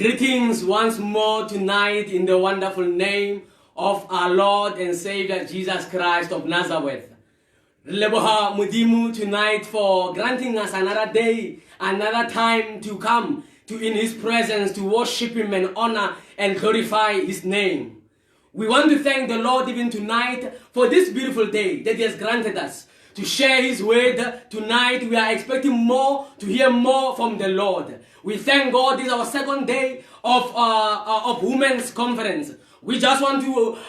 Greetings once more tonight in the wonderful name of our Lord and Savior Jesus Christ of Nazareth. Leboha Mudimu tonight for granting us another day, another time to come to in His presence to worship Him and honor and glorify His name. We want to thank the Lord even tonight for this beautiful day that He has granted us to share His word. Tonight we are expecting more, to hear more from the Lord. We thank God. This is our second day of Women's Conference. We just want to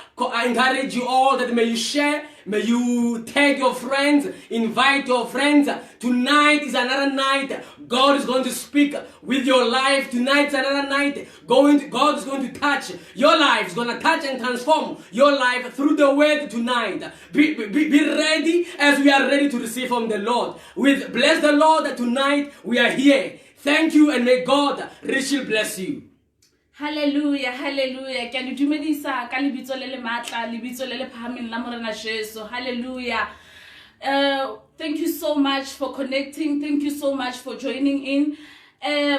encourage you all that may you share, may you tag your friends, invite your friends. Tonight is another night God is going to speak with your life. Tonight is another night God is going to touch your life. He's going to touch and transform your life through the word tonight. Be ready as we are ready to receive from the Lord. Bless the Lord that tonight we are here. Thank you and may God richly bless you. Hallelujah, hallelujah. Can you do me this? Kalibito lele matla, libito lele pahamin lamorana sheso. Hallelujah. Thank you so much for connecting. Thank you so much for joining in.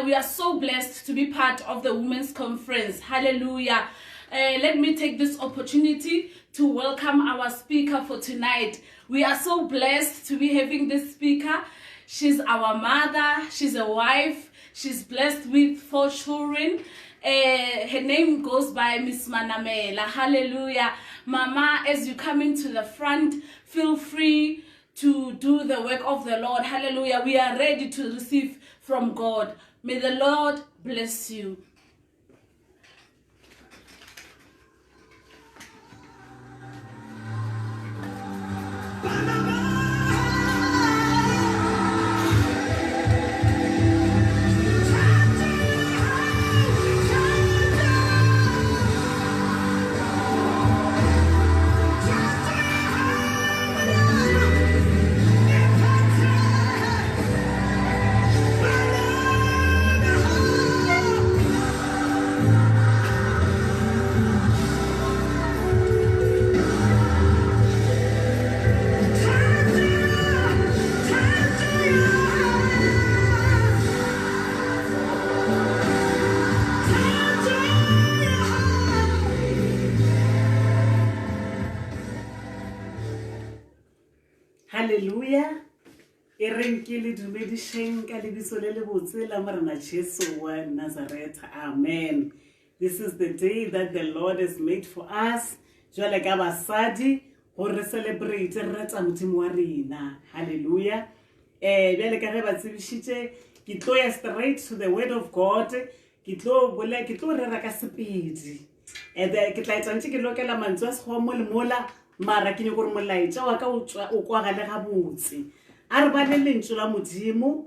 We are so blessed to be part of the Women's Conference. Hallelujah. Let me take this opportunity to welcome our speaker for tonight. We are so blessed to be having this speaker. She's our mother. She's a wife. She's blessed with 4 children. Her name goes by Miss Manamela. Hallelujah. Mama, as you come into the front, feel free to do the work of the Lord. Hallelujah. We are ready to receive from God. May the Lord bless you. Hallelujah. Erenkele dumedisheng ka lebitso le lebotse la morena Jesu wa Nazareth. Amen. This is the day that the Lord has made for us. Jwale ka basadi gore celebrate re tsa modimo wa rena. Hallelujah. Bjale ka ge ba tsebishitse ke tlo ya straight to the word of God. Ke tlo rera ka sepedi. Ke tla etsa ntse ke lokela mantswe a sekgowa mo le mola. Mara ke ne gore molaetsa wa ka o kwa gale ga botse a re ba le lentswe la modimo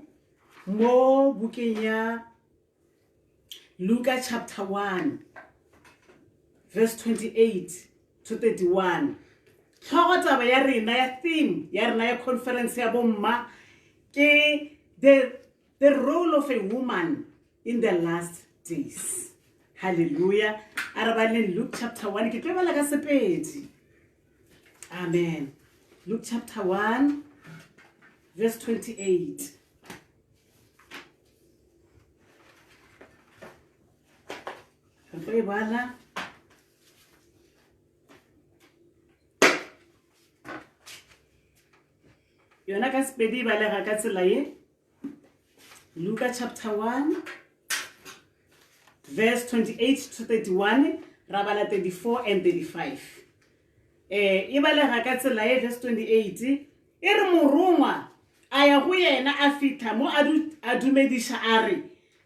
mo bukeng ya Luka chapter 1 verse 28 to 31. Tlhogo taba ya rena ya theme ya rena ya conference ya bomma ke the role of a woman in the last days. Hallelujah. A re ba le Luke chapter 1 ke tlo bala ka sepedi. Amen. Luke chapter 1, verse 28. Yona ka sepedi ba le ga ka tsela ye. Luke chapter 1, verse 28 to 31, ra bala 34 and 35. Ibalega ka tsela ye verse 28 e re morongwa a ya go yena a fitha mo a dumedisha a re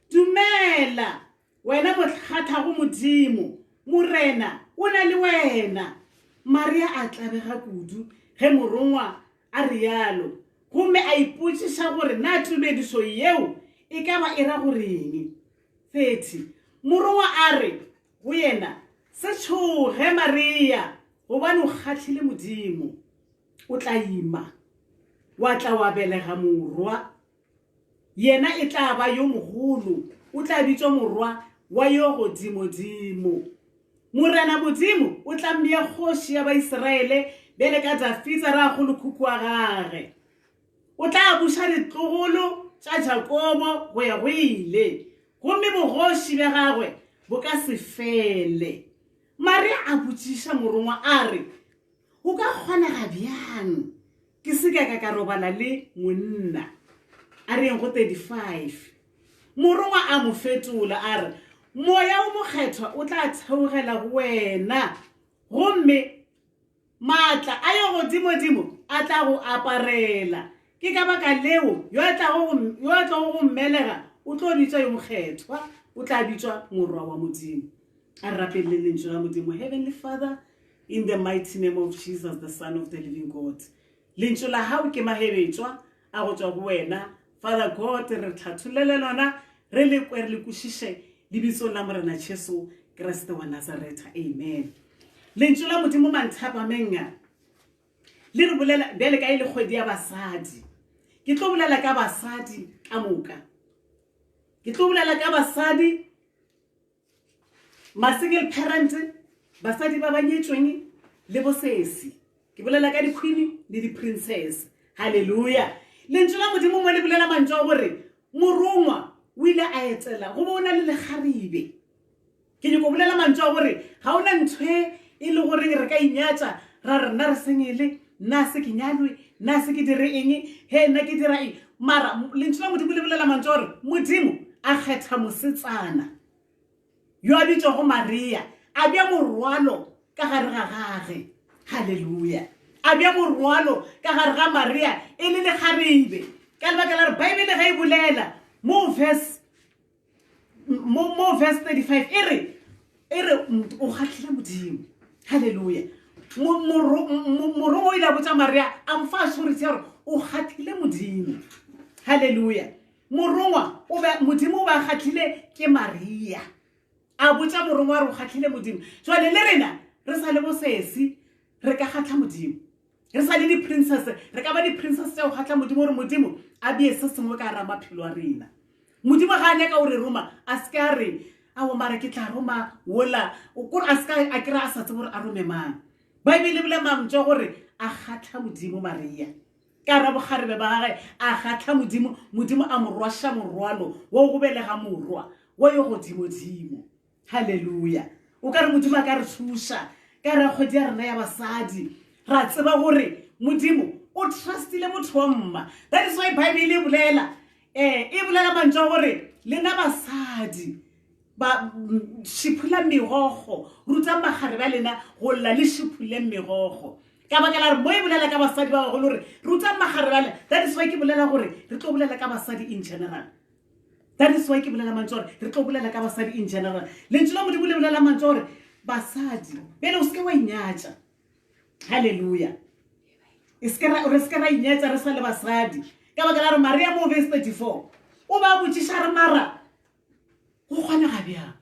dumela wena motlhatha go modimo morena o na le wena. Maria a tlabega kudu ge morongwa a re yalo gomme a ipotsiša gore na tumedišo yeo e ka ba e ra goreng. 30 morongwa a re go yena se tshoge Maria gobane o kgatlhile modimo o tla ima wa tla wa belega morwa yena e tla ba yo mogolo o tla bitswa morwa wa yo godimo morena modimo o tla mmea kgoši ya Baiseraele bele ka Dafita ra go lekhuku wa gage o tla buša ditlogolo tša Jakobo go ya go ile gomme bogoši bja gagwe bo ka se fele. Maria a botšiša morongwa a re, o ka kgonega bjang ke se ka robala le monna? A reng go 35. Morongwa a mo fetola a re, moya o mokgethwa o tla theogela go wena, gomme maatla a yo godimo a tla go aparela. Ke ka baka leo yo a tlago go mmelega o tlo bitswa yo mokgethwa, o tla bitswa morwa wa Modimo. A rapelle lentswe la Modimo. Heavenly Father, in the mighty name of Jesus, the Son of the living God, lentswe la hao ke mahebetswa a go tswa go wena. Father God, re tlhatholele lona, re le kwešiše lebitso la morena Jesu Kriste wa Nazareta. Amen. Lentswe la Modimo manthapa menga le re bolela bjale ka ile kgwedi ya basadi. Ke tlo bolela ka basadi ka moka. Ke tlo bolela ka basadi ma-single parent, basadi ba banyetšweng le bosesi. Ke bolela ka di-queen le di-princess. Hallelujah. Lentswe la Modimo mo le bolela mantswe a gore morongwa o ile a etela go bona le lekgaribe. Ke nyako bolela mantswe a gore ga ona ntwe e le gore re ka inyatša ra re nna re senyele, nna se ke nyalwe, nna se ke dire eng, he nna ke dira eng. Mara lentswe la Modimo le bolela mantswe a gore Modimo a kgetha mosetsana yo a bitswa go Maria, a bja morwalo ka gare ga gage. Hallelujah. A bja morwalo ka gare ga Maria e le lekgaribe. Ka lebaka la re Bible ga e bolela mo verse 35 e re o kgatlhile Modimo. Hallelujah. Morongwa o ile a botsa Maria a mfa assurity ya gore o kgatlhile Modimo. Hallelujah. Morongwa Modimo o ba kgatlhile ke Maria. A botsa morongwa re o kgatlhile Modimo. Jwale le rena re sa le bosesi re ka kgatlha Modimo. Re sa le di-princess re ka ba di-princess tša go kgatlha Modimo gore Modimo a bie se sengwe ka ra maphelo a rena. Modimo ga a nyaka gore roma a se ka re ao mara ke tla roma wola gore a se ka a kry-a a sa tse gore a rome mang. Bible bole mantswe gore a kgatlha Modimo Maria ka ra bokgarebe ba gage a kgatlha Modimo. Modimo a mo rwasha morwalo wo go belega morwa wo yo godimo. Hallelujah. O ka re Modimo a ka re thuša ka ra kgwedi ya rena ya basadi ra tseba gore Modimo o trustile motho wa mma. That is why Bible e bolela mantswe gore le na basadi ba šiphula megogo, ruta magare ba lena go lla le šiphule megogo. Ka baka la re mo e bolela ka basadi ba bagolo gore ruta magare ba lena. That is why ke bolela gore re tlo bolela ka basadi in general. That is why ke bolela mantswe gore re tlo bolela ka basadi in general. Lentswe la Modimo le bolela mantswe gore basadi pele o se ke wa inyatša. Hallelujah. Re se ke ra inyatša re sa le basadi. Ka baka la re Maria mo verse 34 o ba botšiša re mara go kgonega bjang.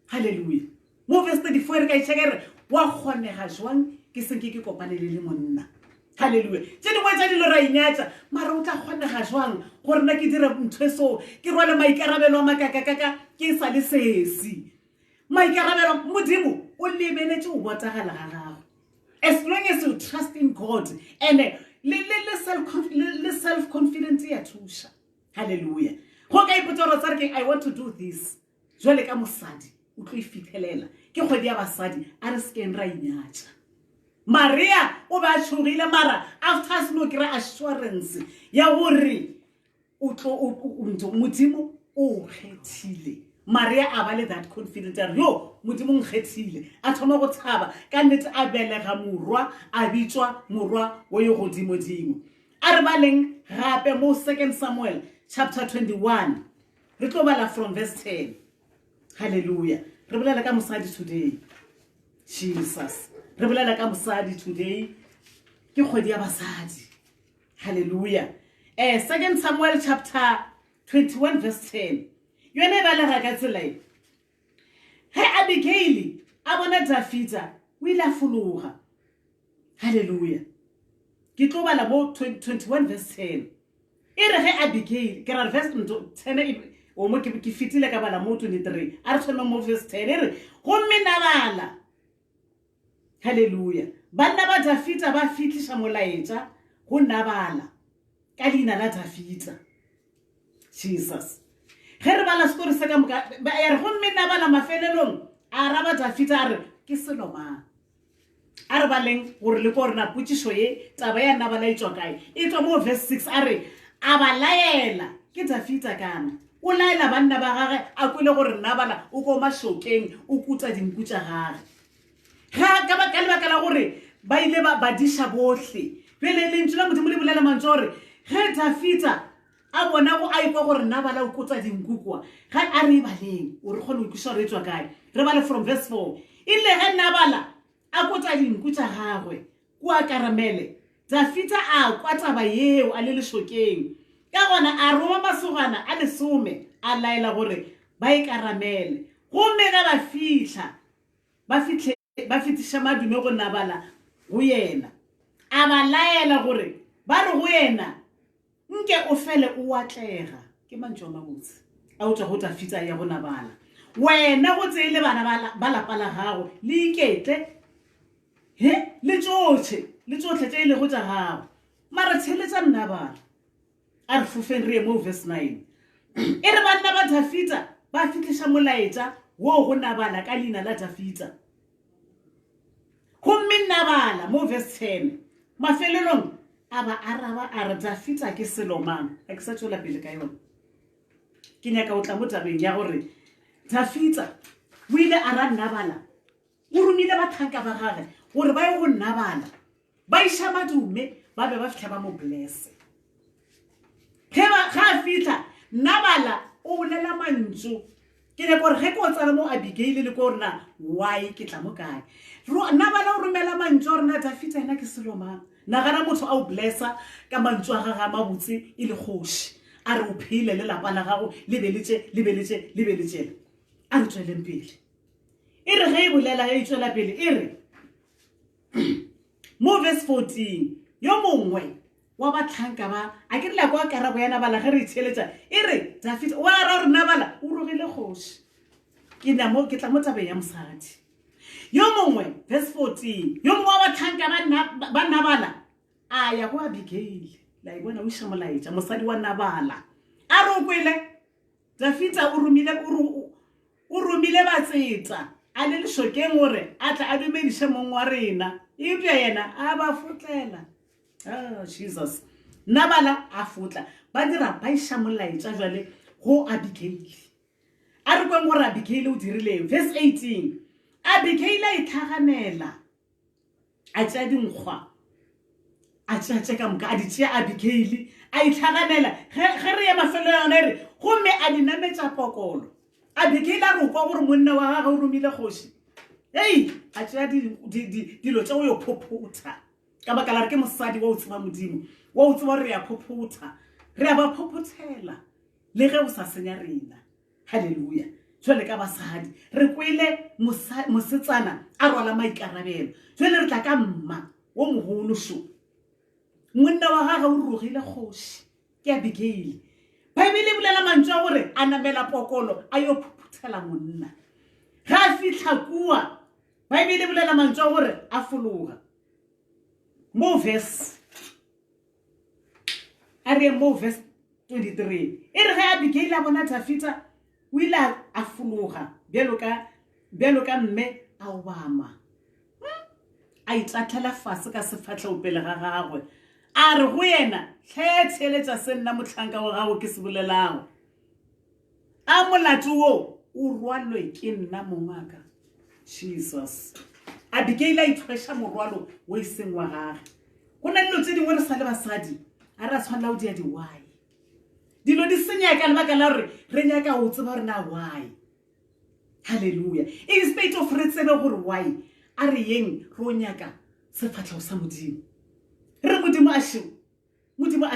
Hallelujah. Mo verse 34 re ka itšheka re wa kgonega jwang ke senke ke kopanele le monna. Hallelujah. Tše dingwe tša dilo ra inyatša mara o tla kgonega jwang gore nna ke dire ntho so ke rwale maikarabelo a makakakaka ke sa le sesi. Maikarabelo Modimo o lebeletse o botagala ga gago. As long as you trust in God and le self-confidence ya thusha. Hallelujah. Go ka ipotsa gore tsare ke I want to do this. Jwale ka mosadi o tlo ifithelela ke kgwedi ya basadi a re skeng ra inyatša. Maria o ba tshogile mara after seno kry assurance ya gore Modimo o kgethile. Maria a ba le that confidence ya yo Modimo nkgethile a thoma go tshaba ka nnete a belega morwa a bitswa morwa wo yo godimo. A re baleng gape mo 2 Samuel chapter 21 re tlo bala from verse 10. Hallelujah. Re bolela ka mosadi today. Jesus. Re bolela ka mosadi today ke kgwedi ya basadi. Hallelujah. 2 Samuel chapter 21 verse 10. Yone e balega ka tsela e. He Abigail a bona Dafita o ile a fologa. Hallelujah. Ke tlo bala mo 21 verse 10. E re he Abigail ke ra verse 10 o mo ke fitile ka bala mo 23 a re tsoma mo verse 10 e re gomme nabala. Hallelujah. Banna ba Dafita ba fitlisha molaetša go nabala ka leina la Dafita. Jesus. ge re bala story se ka moka ya re gomme Nabala mafelelong a raba Dafita a re ke selo mang a re baleng gore le ko rena putsišo ye taba ya Nabala e tswa kae e tswa mo verse 6 a re a ba laela ke Dafita kana o laela banna ba gage a kwele gore Nabala o ko mashokeng o kuta dinku tša gage ga ka ba ka lebaka la gore ba ile ba disha bohle pele lentswe la modimo le bolela mantso gore ge Dafita a bona go a ikwa gore Nabala o kutsa dinku kwa ga a re baleng o re kgone go ikisa re tswa kae re bale from verse 4 ile ge Nabala a kutsa dinku tša gagwe kwa karamele Dafita a kwata ba yeo a le leshokeng ka gona a roma masogana a lesome a laela gore ba ikaramele gomme ga ba fihla ba fitiša madume go Nabala go yena a ba laela gore ba re go yena nke o fele o atlega ke mantšho a mabotse a o tswa go Dafita ya go Nabala wena go tsele bana ba lapa la gago le iketle le tsotlhe tše ile go tša gago mara tsheletša Nabala a re fofeng re ye mo verse 9 e re banna ba Dafita ba fitliša molaetša wo go Nabala ka leina la Dafita gomme Nabala mo verse 10 mafelelong a ba araba a re Dafita ke selo mang a ke sa tšwela pele ka yona ke nyaka o tla mo tabeng ya gore Dafita o ile a ra Nabala o romile bathanka ba gage gore ba ye go Nabala ba iša madume ba be ba fitlha ba mo blesse ga a fitlha Nabala o bolela mantso ke ne gore ge ko tsala mo Abigail le ko rena why ke tla mo kae Nabala o romela mantso rena Dafita ena ke selo mang nagana motho a o blessa ka mantso a gaga mabotse e le kgoši a re o phele le lapa la gago le beletše a re tsweleng pele e re ge e bolela e tswela pele e re mo verse 14 yo mongwe wa batlhanka ba a ke rela kwa karabo ya Nabala ge re itsheletša e re Dafita wa ra gore Nabala o rogile kgoši ke tla mo tabeng ya mosadi yo mongwe verse 14 yo mongwe wa batlhanka ba Nabala a ya go Abigail la ibona o iša molaetša mosadi wa Nabala a re o kwele Dafita o romile batseta a le lešokeng gore a tla a dumediše mong wa rena eupša yena a ba fotlela Jesus Nabala a fotla ba dira ba iša molaetša jwale go Abigail a re kweng gore Abigail o dirileng verse 18 Abigail a itlhaganela a tšea dinkgwa a tšea ka moka a di tšea Abigail a itlhaganela ge re ya mafelo yona e re gomme a dinametša pokolo Abigail a re kwa gore monna wa gage o romile kgoši a tšea dilo tša go yo phophotha ka baka la re ke mosadi wa o tseba modimo wa o tseba re ya phophotha re a ba phophothela le ge o sa senya rena halleluja jwale ka basadi re kwele mosetsana a rwala maikarabelo jwale re tla ka mma wo mogolo sho monna wa gage o rogile kgoši ke Abigail Baebele bolela mantšo a gore a namela pokolo a yo phuphuthela monna ga a fitlha kua Baebele bolela mantšo a gore a fologa mo verse 23 e re ge Abigail a bona Dafita o ile a fologa bjalo ka mme a Obama a itatlhela fase ka sefatlhego pele ga gagwe a re go yena tlhetheletša se nna motlhanka wa gago ke se bolelago a molato wo o rwalwe ke nna mongaka Jesus Abigail a ithweša morwalo wo e seng wa gage go na dilo tse dingwe re sa le basadi a re a tshwanela o dia di-why dilo di senya ka lebaka la gore re nyaka go tseba gore na why halleluja in spite of re tsebe gore why a re yeng ro nyaka sefatlhego sa modimo re modimo a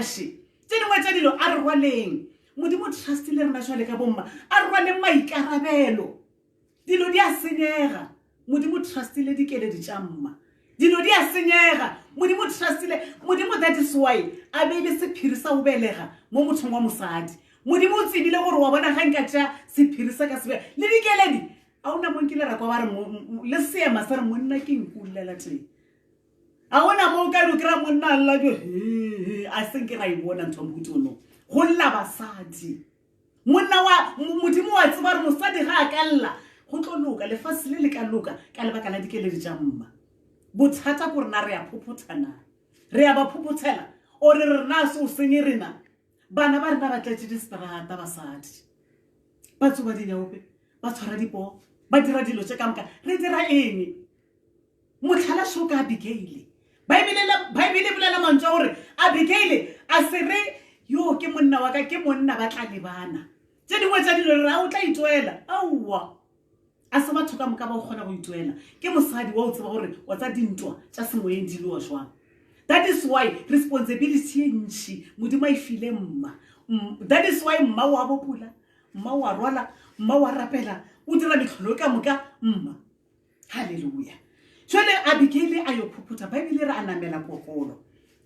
she tse dingwe tša dilo a re rwaleng modimo trustile rena jwale ka bomma a re rwaleng maikarabelo dilo di a senyega modimo trustile dikeledi tša mma dilo di a senyega modimo trustile modimo that is why a beile sephiri sa o belega mo mothong wa mosadi modimo o tsebile gore wa bona ga nka tša sephiri sa ka sebe le dikeledi a ona mo nkile ra kwa ba re le seema sa re monna ke nkulela teng a ona mo ka do kra monna alla jo a senke ra ibona ntho mputono go lla basadi monna wa modimo wa tseba re mosadi ga a kalla go tlo loka lefatshe le le ka loka ka lebaka la dikeledi tša mma bothata ko rena re a phophothana re a ba phophothela o re rena se o senye rena bana ba rena ba tletše diseterata basadi ba tsoba dinyaope ba tshwara dipo ba dira dilo tše ka moka re dira eng motlhala šo ka Abigail Bible bolela mantswe gore Abigail a se re yo ke monna wa ka ke monna ba tla lebana tše dingwe tša dilo re a o tla itwela aowa a se batho ka moka ba o kgona go itwela ke mosadi wa o tseba gore wa tsa dintwa tša semoyeng di lewa jwang. That is why responsibility e ntši modimo a e file mma. That is why mma wa bopula mma wa rwala mma wa rapela o dira metlholo ka moka mma. Hallelujah. Jwale Abigail a yo phopotha Bible re a namela pokolo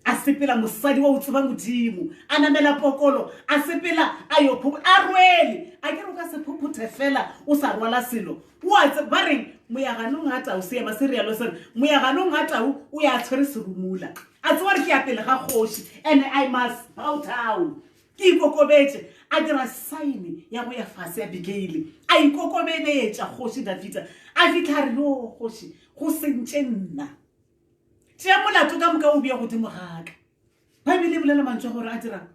a sepela mosadi wa o tseba modimo a namela pokolo a sepela a yo phopotha a rwele a ke re ka se phopothe fela o sa rwala selo wa tse ba reng moyaganong ngata o se ema se rialo se moyaganong ngata o ya tshwere serumula a tswa re ke apele ga kgoshi and I must bow down ke ikokobetse a dira sign ya go ya fase Abigail a ikokobeletša kgoshi Davida a fitla re lo kgoshi go sentše nna tšea molato ka moka o bea godimo gaka Bible e bolela mantswe gore a dira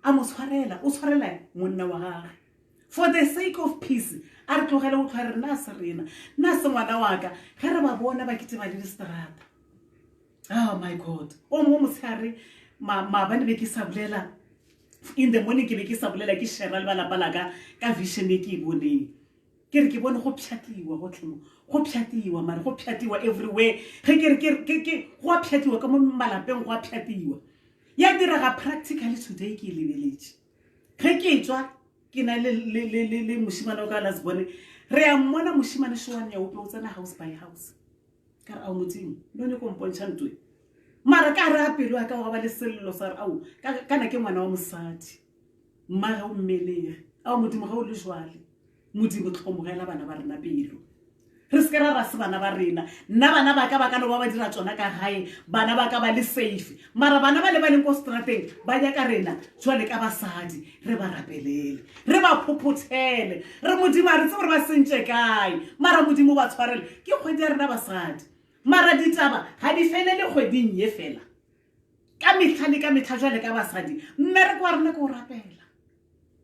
a mo tshwarela o tshwarela monna wa gagwe for the sake of peace a re tlogele go tlhwa re nna se rena nna se ngwana wa ka ge re ba bona ba kete ba le diseterata. Oh my God o mo motshehare maabane be ke sa bolela in the morning ke be ke sa bolela ke share le balapa la ka vision e ke e boneng ke re ke bone go pšhatiwa gotlhe go pšhatiwa mare go pšhatiwa everywhere ge ke go a pšhatiwa ka mo malapeng go a pšhatiwa ya diraga practically today ke lebeletše ge ke tswa ke na le moshimane o ka la se bone re a mmona moshimane šoane ya ope o tsena house by house ka re a modimo none ko mpontšha ntwe mara ka re a pelo a ka go ba le sello sa re ao kana ke ngwana wa mosadi mmaga o mmelege ao modimo ga o le jwale modimo tlhomogela bana ba rena pelo re se ke ra se bana ba rena nna bana ba ka no ba dira tsona ka gae bana ba ka ba le safe mara bana ba le ba leng ko strateng ba ka rena jwale ka basadi re ba rapelele re ba phophothele re modimo a re tse gore ba sentše kae mara modimo ba tshwarele ke kgwedi ya rena basadi mara ditaba ga di felele kgweding ye fela ka metlha le ka metlha jwale ka basadi mmereko wa rena ke o rapela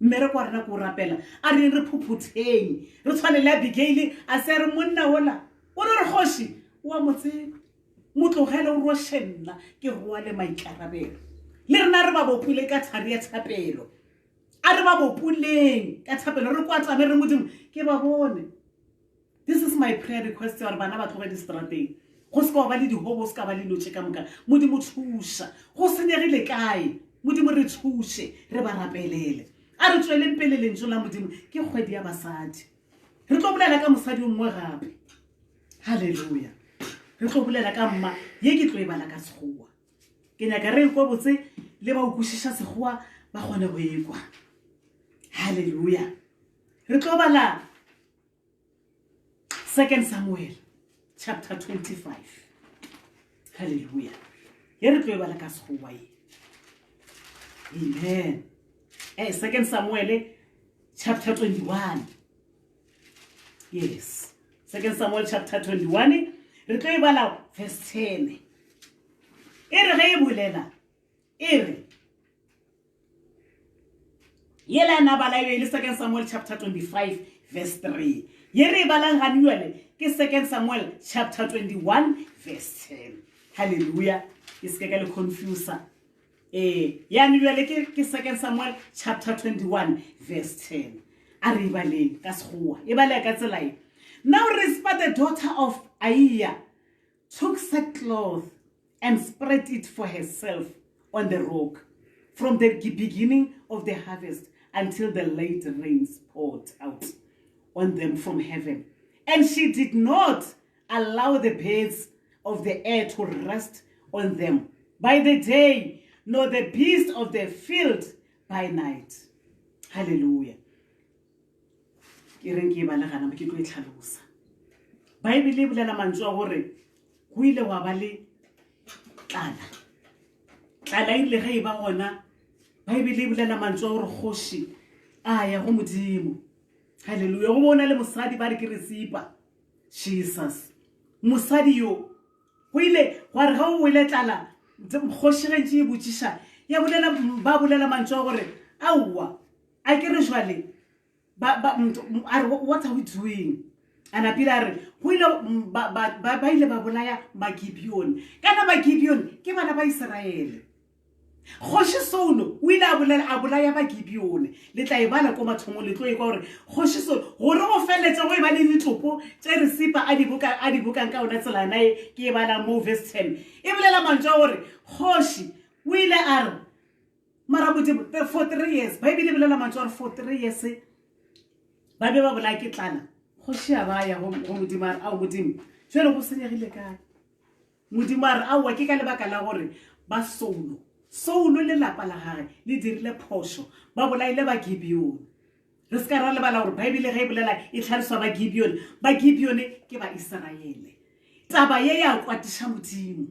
mmereko wa rena ke o rapela a re re phophotheng re tshwanele Abigail a se re monna wola o re re kgoši wa motsebe motlogele o roshe nna ke goa le maikarabelo le rena re ba bopule ka thari ya thapelo a re ba bopuleng ka thapelo re kwatame re modimo ke ba bone. This is my prayer request ya gore bana ba tloge distrateng go se ka ba le dihobo se ka ba le lotše ka moka modimo thuša go senyegile kae modimo re thuše re ba rapelele a re tsweleng pele lentswe la modimo ke kgwedi ya basadi re tlo bolela ka mosadi o mongwe gape. Haleluya. Re tlo bolela ka mma ye ke tlo e bala ka sekgowa ke nyaka re kwa botse le ba o kwešiša sekgowa ba kgone go ekwa. Haleluya. Re tlo bala 2 Samuel chapter 25. Hallelujah. Ye re tlo e bala ka sekgowa ye. Amen. 2 Samuel chapter 21. Yes. 2 Samuel chapter 21. Re tlo e bala verse 10. E re ge e bolela. E re. Yela na bala e le 2 Samuel chapter 25 verse 3. Ye re balang ga nywele ke 2 Samuel chapter 21 verse 10. Hallelujah. Ke se ke le confuser. Ya nywele ke 2 Samuel chapter 21 verse 10. A re baleng ka sekgowa. E bala ka tsela e. Now Rizpah, the daughter of Aiah, took sackcloth and spread it for herself on the rock from the beginning of the harvest until the late rains poured out on them from heaven. And she did not allow the birds of the air to rest on them by the day, nor the beasts of the field by night. Hallelujah. Bible e bolela mantswe a gore go ile wa ba le tlala ile ge e ba gona Bible e bolela mantswe a gore kgoši a ya go modimo haleluya go bona le mosadi ba re ke resipa Jesus mosadi yo go ile wa re ga o ile tlala kgoshigentse e botsiša ya ba bolela mantso gore aowa a ke re jwale what are we doing ana pila re go ile ba ile ba bolaya Magibeon kana Magibeon ke bana ba Israele kgoshi Saulo o ile a bolaya Magibeon le tla e bala ko mathomo le tlo e kwa gore kgoshi Saulo gore go feletse go e ba le ditlopo tse re sipa a di bukang ka ona tsela nae ke e bala mo verse 10 e bolela mantso gore kgoshi o ile a re mara for 3 years Bible e bolela mantso gore for 3 years ba be ba bolaya ke tlala kgoshi a ba ya go modimo a o modimo jwale go senyegile kae modimo a re aowa ke ka lebaka la gore ba Saulo le lapa la gagwe le dirile phosho ba bolaile Magibeon re se ka ra lebala gore Bible ga e bolela e tlhaloswa Magibeon ke ba Israele taba ye ya kwatiša modimo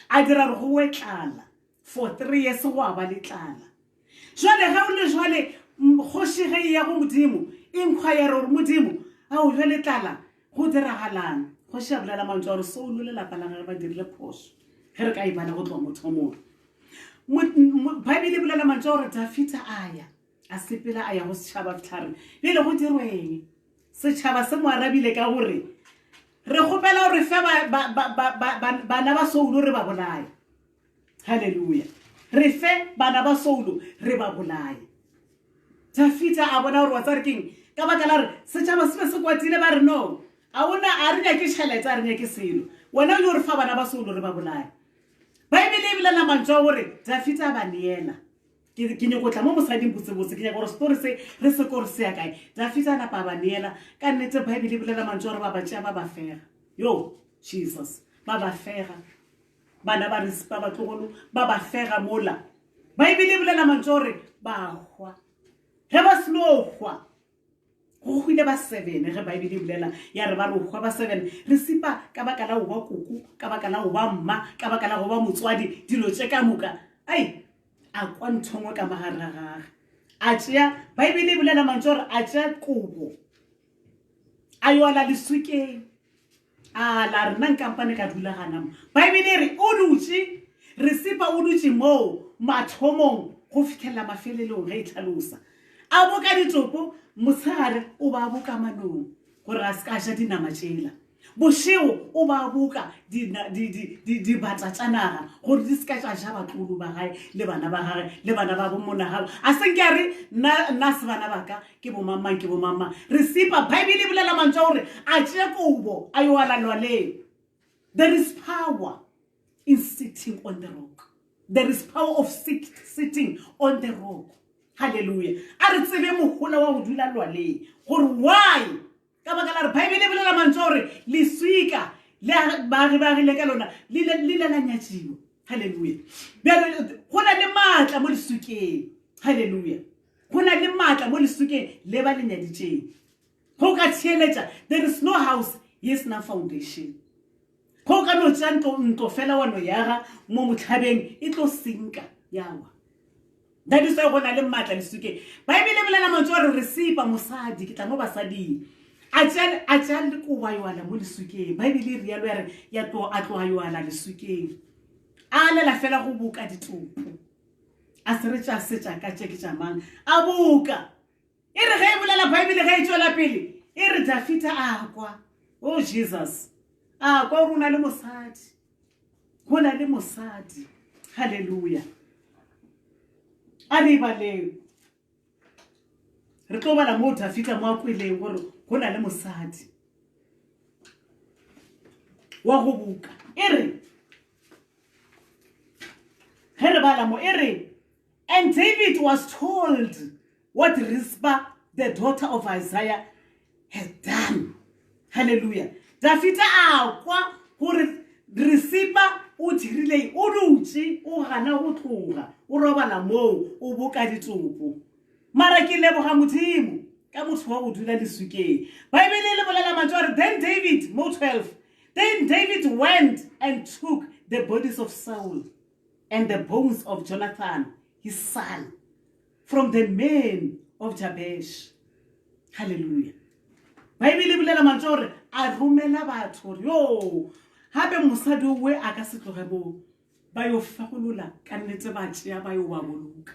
a dira re go tlala for 3 years go ba le tlala jwale ga o le jwale kgoshi ge ya go modimo inquire gore modimo a o jwale tlala go diragalang kgoshi a bolela mantso gore Saulo le lapa la gagwe ba dirile phosho ge re ka e bala go tloga mothomong Bible e bolela mantso gore Dafita aya a sepela a ya go setšhaba fitlhare le go dirweng setšhaba se mo arabile ka gore re gopela gore fe bana ba Saulo re ba bolaye haleluya re fe bana ba Saulo re ba bolaye Dafita a bona gore wa tsa re keng ka baka la re setšhaba se be se kwatile ba re no a ona a re nyake tšhelete a re nyake selo wena o re fa bana ba Saulo re ba bolaye Bible e bolela mantso gore Dafita ba neela ke nyakotla mo mosading botsebotse ke nyaka gore story se re se gore se ya kae Dafita na ba neela ka nnete Bible e bolela mantso gore ba batšea ba ba fega yo Jesus ba ba fega bana ba resipa ba tlogolo ba ba fega mola Bible e bolela mantso gore ba hwa he ba slogwa go ile ba 7 ge Bible e bolela ya re ba re hwa ba 7 resipa ka baka la go ba kuku ka baka la go ba mma ka baka la go ba motswadi dilo tse ka moka ai a kwa nthongwe ka magare ga gagwe a tšea Bible e bolela mantso gore a tšea kobo a yola lesukeng a la re nna nkampane ka dula ganamo Bible e re o dutse resipa o dutse mo mathomong go fitlhela mafelelong ge e tlhalosa a boka ditopo motshegare o ba boka manong gore a se ka ja dinama tšela bošego o ba boka di batatsanaga gore di se ka ja batlolo ba gae le bana ba gage le bana ba bomona gago a seng ke a re nna se bana baka ke bomamang resipa Bible e bolela mantso gore a tšea kobo a yo alalwaleng there is power in sitting on the rock there is power of sitting on the rock hallelujah a re tsebe mogola wa go dula lwaleng gore why ka baka la re Bible e bolela mantso gore leswika le baagile ka lona le la nyatšiwa hallelujah go na le maatla mo leswikeng hallelujah go na le maatla mo leswikeng le ba le nyaditšeng go ka tsheletša there is no house yes na foundation go ka no tša ntlo fela wa no yaga mo motlhabeng e tlo sinka yawa that is why go na le maatla leswikeng Bible e bolela mantso gore resipa mosadi ke tla mo basading a tšea le koba yoala mo leswikeng Bible e rialo ya re ya a tloga yoala leswikeng a lela fela go boka ditopo a se re tša setša ka tšeke tša mang a boka e re ge e bolela Bible ge e tšwela pele e re Dafita a kwa oh Jesus a kwa gore go na le mosadi hallelujah a re baleng re tlo bala mo Dafita mo a kweleng gore go na le mosadi wa go buka e re ge re bala mo e re and David was told what Rizpah the daughter of Isaiah had done hallelujah Dafita a kwa gore resipa o dirile o dutse o gana go tloga o robala moo o boka ditopo mara ke leboga modimo ka motho wa go dula leswikeng Bible e le bolela mantso gore then David mo 12 then David went and took the bodies of Saul and the bones of Jonathan his son from the men of Jabesh. Hallelujah. Bible bolela mantswe hore a romela batho hore yo hape mosadi we a ka se tloge bo ba yo fagolola ka nnete ba tšea ba yo ba boloka.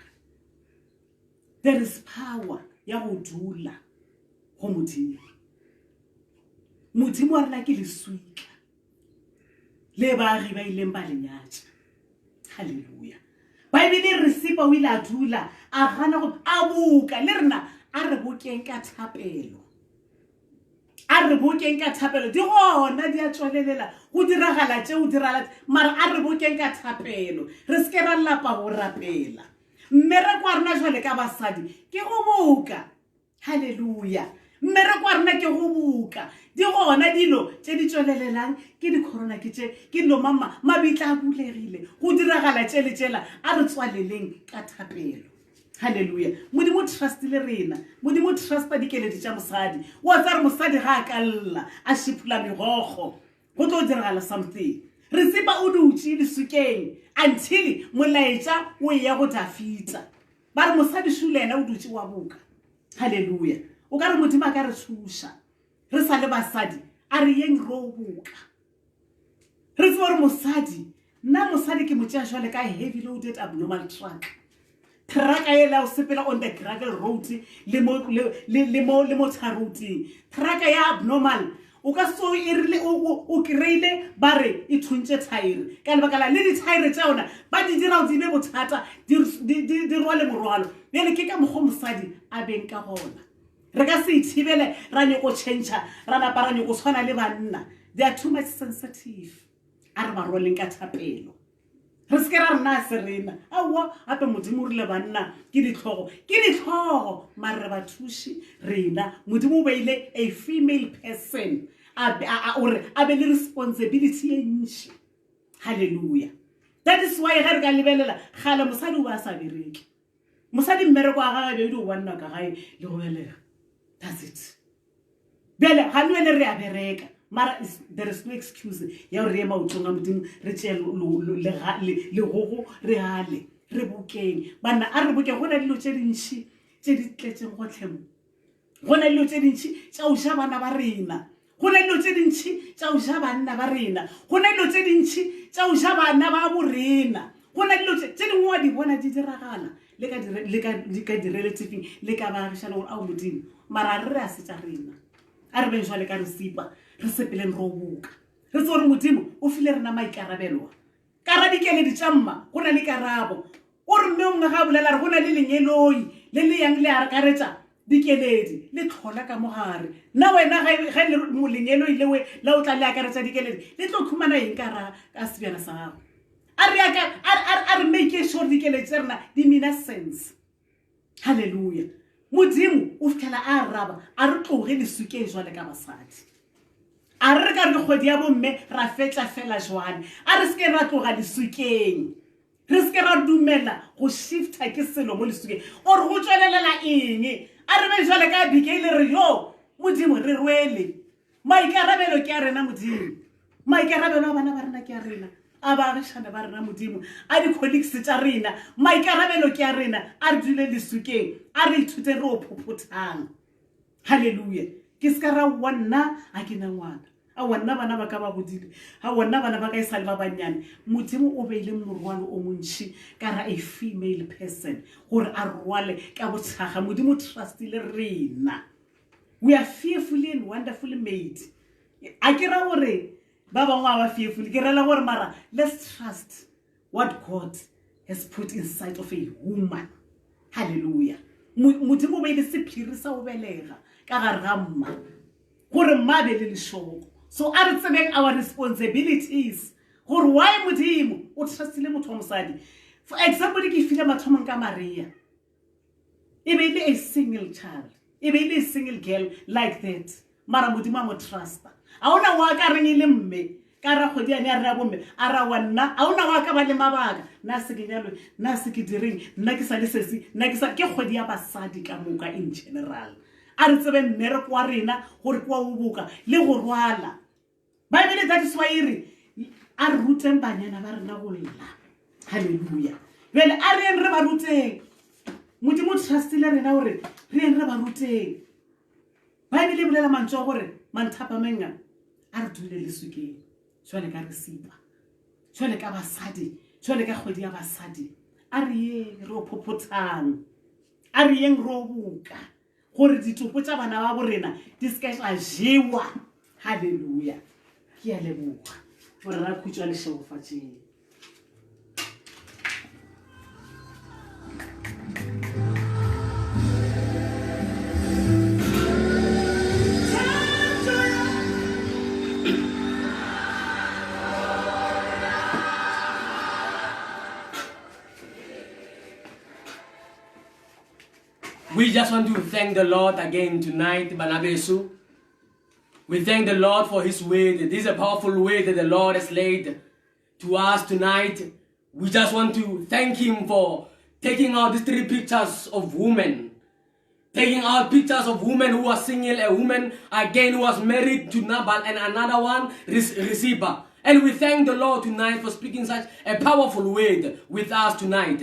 There is power ya go dula go Modimo. Modimo a rena ke leswika le baagi ba ileng ba lenyatša. Hallelujah. Bible re sipa o ile a dula a gana go a buka le rena a re bokeng ka thapelo. A re bokeng ka thapelo di gona di a tswelelela go diragala tše o diragala mara a re bokeng ka thapelo re se ke ra lapa go rapela mmere kwa rena jwale ka basadi ke go buka. Hallelujah. Mmere kwa rena ke go buka di gona dilo tše di tswelelelang ke di corona ke tše ke dilo mama mabitla a bulegile go diragala tše le tšela a re tswaleleng ka thapelo. Hallelujah. Modimo trust le rena. Modimo trust dikeledi tša mosadi. Wa tsa re mosadi ga a ka lla a šipula megogo go tlo diragala something. Re sipa o dutše lesukeng until molaetša o ya go Dafita. Ba re mosadi šule ena o dutše wa buka. Hallelujah. O ka re Modimo a ka re thuša re sa le basadi a re yeng ro buka. Re tseba gore mosadi nna mosadi ke mo tšea jwale ka heavy loaded abnormal truck. Traka ela o sepela on the gravel road le mo tharuti. Traka ya abnormal o ka so irile o kreile bare e thuntse tire ka lebaka la le di tire tša ona ba di dira o di be bothata di rwale morwalo bjale ke ka mokgwa mosadi a beng ka gona. Re ka se ithibele ra nyako change ra napa ra nyako tshwana le banna. They are too much sensitive. A re ba rwaleng ka thapelo. Re se ke ra rena serena awa gape Modimo o rile banna ke ditlhogo mare re ba thuši rena. Modimo o beile a female person ore a be le responsibility e ntši. Hallelujah. That is why ge re ka lebelela gale mosadi o ba sa bereke. Mosadi mmereko wa gagwe bedi o banna ka gae le go belega. That's it. Bjale ga le re a bereka mara there is no excuse ya re ema o tsonga Modimo re tšea le gogo re gale re bokeng banna a re bokeng gona dilo tše dintšhi tše di tletšeng gotlhemo. Gona dilo tše dintšhi tša o ja bana ba rena. Gona dilo tše dintšhi tša o ja banna ba rena. Gona dilo tše dintšhi tša o ja bana ba bo rena. Gona dilo tše dingwe wa di bona di diragala le ka di-relativeng le ka baagišane gore ao Modimo mara re a se tša rena. A re beng jwale ka re sipa re sepeleng ro buka. Re tse gore Modimo o file rena maikarabelo ka ra dikeledi tša mma go na le karabo o re mme ongwe ga bolela re go na le lenyeloi le le yang le a re karetša dikeledi le tlhola ka mogare na wena ga le lenyeloi lewe la o tla le akaretša dikeledi le tlo khumana eng ka sebjana sa gago. A re make sure dikeledi tse rena di mean sense. Hallelujah. Modimo o fitlhela a raba a re tloge lesukeng jwale ka basadi. A re ka re kgwedi ya bomme ra fetla fela jwale a re se ke ra tloga lesukeng. Re se ke ra dumela go shifta ke selo mo lesukeng or go tswelelela eng. A re be jwale ka bikele re yo Modimo re rwele maikarabelo ke a rena Modimo. Maikarabelo a bana ba rena ke a rena a baagišane ba rena Modimo a di-colleagues tša rena maikarabelo ke a rena a re dule lesukeng a re ithute re o phophothang. Hallelujah. Ke se ka ra wanna a ke na ngwana a wanna bana ba ka ba bodile a wanna bana ba ka e sa le ba bannyane. Modimo o beile morwalo o montši ka ra a female person gore a rwale ka botshaga. Modimo trustile rena. We are fearfully and wonderfully made. A ke ra gore ba bangwe ba fearfully ke rela gore mara let's trust what God has put inside of a woman. Hallelujah. Modimo o beile sephiri sa o belega ka gare ga mma gore mma be le lešoko. So a re tsebeng our responsibilities gore why Modimo o trustile motho wa mosadi. For example ke file mathomong ka Maria e be ile a single child e be ile a single girl like that mara Modimo a mo trusta. A ona wa ka reng ile mme ka ra kgwedi ya ne a re a bomme a ra wa nna a ona wa ka ba le mabaka na se ke nyalo na se ke direng nna ke sa le sesi nna ke kgwedi ya basadi ka moka in general. A re tsebe mmereko wa rena gore kwa o boka le go rwala. Bible that is why ire a re ruteng banyana ba rena go lla. Hallelujah. Bele a re ba ruteng modimo trustile rena gore re eng re ba ruteng baebele bolela mantswe gore manthapamenga a re dule le sukeng jwale ka resipa jwale ka basadi jwale ka kgwedi ya basadi a re yeng re o phophothang a re yeng re o buka gore ditopo tša bana ba borena di se ka tša jewa halleluja ke a leboga gore ra khutšwa lešegofatšeng We just want to thank the Lord again tonight, Banabesu. We thank the Lord for His word. This is a powerful word that the Lord has laid to us tonight. We just want to thank Him for taking out these 3 pictures of women. Taking out pictures of women who are single, a woman again who was married to Nabal, and another one, Risiba. And we thank the Lord tonight for speaking such a powerful word with us tonight.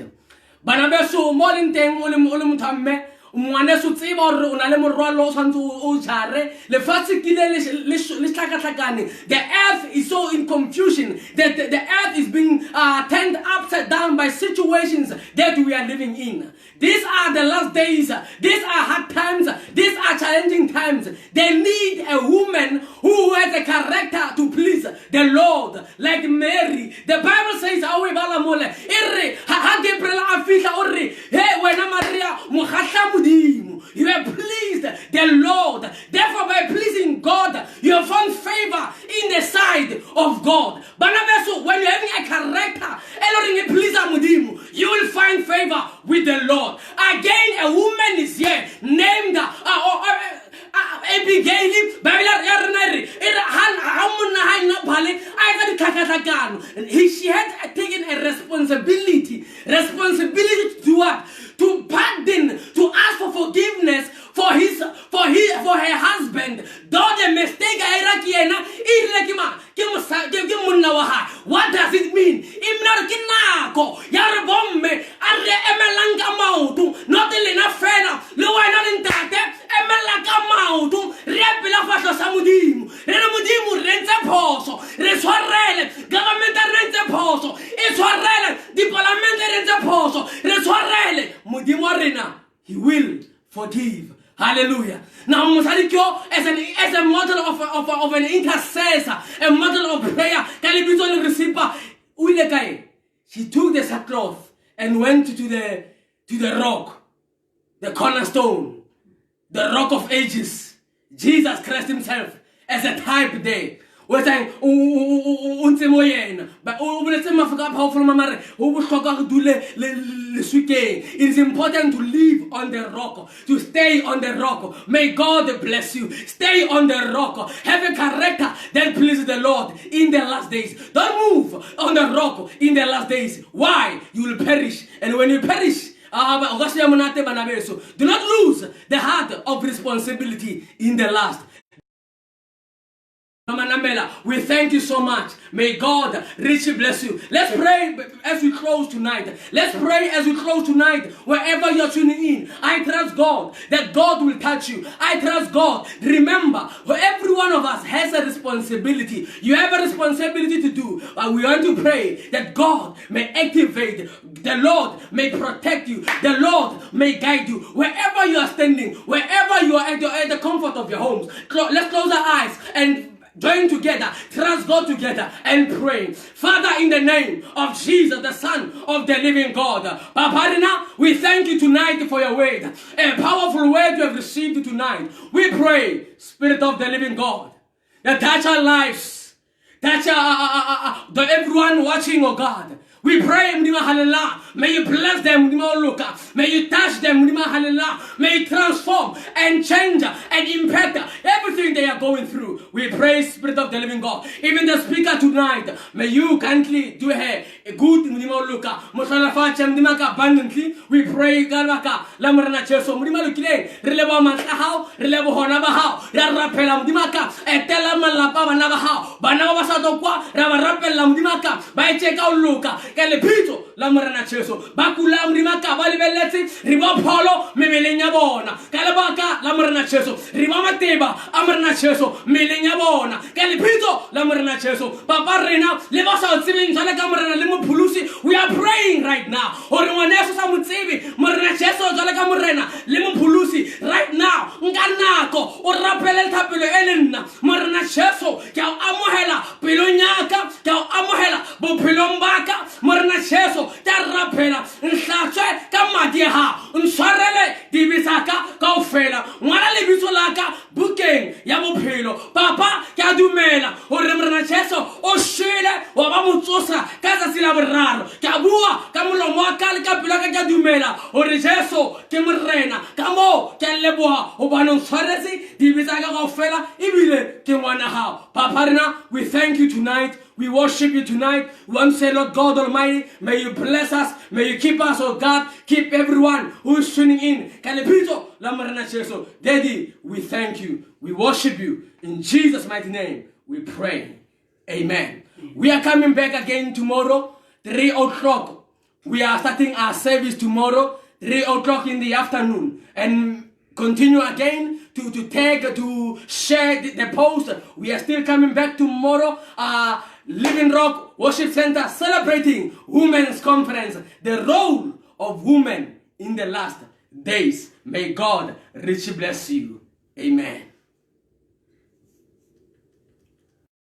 Banabesu, molinteng ulim tamme. Mwane su tseba hore o na le morwalo o tshwantse o jare lefatshe ke le tlhakatlhakane. The earth is so in confusion that the earth is being turned upside down by situations that we are living in. These are the last days. These are hard times. These are challenging times. They need a woman who has a character to please the Lord, like Mary. The Bible says, "Awe bala mole irre ha Gabriel afihla orre he wena Maria mogahla modimo." You have pleased the Lord. Therefore, by pleasing God, you have found favor in the sight of God. Banabeso, when you're having a character, you will find favor with the Lord. Again, a woman is here named Abigail. She had taken a responsibility to do what? To pardon, to ask for forgiveness for her husband. Though the mistake what does it mean? Not He will forgive. Hallelujah. Now, Musadikyo, as a model of an intercessor, a model of prayer, she took the sackcloth and went to the rock, the cornerstone, the rock of ages, Jesus Christ Himself, as a type there. We're saying, but it is important to live on the rock, to stay on the rock. May God bless you. Stay on the rock. Have a character that pleases the Lord in the last days. Don't move on the rock in the last days. Why? You will perish. And when you perish, do not lose the heart of responsibility in the last. We thank you so much. May God richly bless you. Let's pray as we close tonight. Let's pray as we close tonight. Wherever you're tuning in, I trust God that God will touch you. I trust God. Remember, every one of us has a responsibility. You have a responsibility to do. But we want to pray that God may activate. The Lord may protect you. The Lord may guide you. Wherever you are standing, wherever you are at the comfort of your homes, let's close our eyes and join together, trust God together, and pray. Father, in the name of Jesus, the Son of the living God, Paparina, we thank you tonight for your word, a powerful word you have received tonight. We pray, Spirit of the living God, that touch our lives, touch everyone watching, oh God. We pray, may you bless them, may you touch them, may you transform and change and impact everything they are going through. We pray, Spirit of the living God, even the speaker tonight, may you kindly do her a good abundantly. We pray, Galaka, Lamarana Cheso, Mudimalukile, Releva Matahao, Relevo Honabahao, Yarapela Mudimaka, and Telamalapa Navahao, Banava Sadokwa, Ravarapela Mudimaka, by check out Luka. ka lebitso la Morena Jesu ba kulang di makaba le beletse re ba pholo memeleng ya bona ka lebaka la Morena Jesu re ba mateba a Morena Jesu meleng ya bona ka lebitso la Morena Jesu papa rena le ba sa tsebeng jale ka Morena le mophulusi we are praying right now hore ngwana Yesu sa motsebi Morena Jesu jale ka Morena le mophulusi right now nka nako o rapele thapelo e nna Morena Jesu ke a amohela pelong yaka ke a amohela bophelong baka Morena Jesu ke a rapela nhlatswe ka madi ha ntshwarele dibisaka kaofela ngwana lebitso laka bukeng ya bophelo papa ke a dumela hore Morena Jesu o shwele wa ba motsosa ka tsatsi la boraro ke a bua ka molomo wa ka le ka pelo ka ke a dumela hore Jesu ke Morena ka mo ke a leboha hobane o tshwaretse dibisaka kaofela ebile ke ngwana hao papa rena we thank you tonight. We worship you tonight. We want to say, Lord God Almighty, may you bless us. May you keep us, oh God. Keep everyone who is tuning in. Daddy, we thank you. We worship you. In Jesus' mighty name, we pray. Amen. We are coming back again tomorrow, 3 o'clock. We are starting our service tomorrow, 3 o'clock in the afternoon. And continue again to share the post. We are still coming back tomorrow. Living Rock Worship Center celebrating Women's Conference, the role of women in the last days. May God richly bless you. Amen.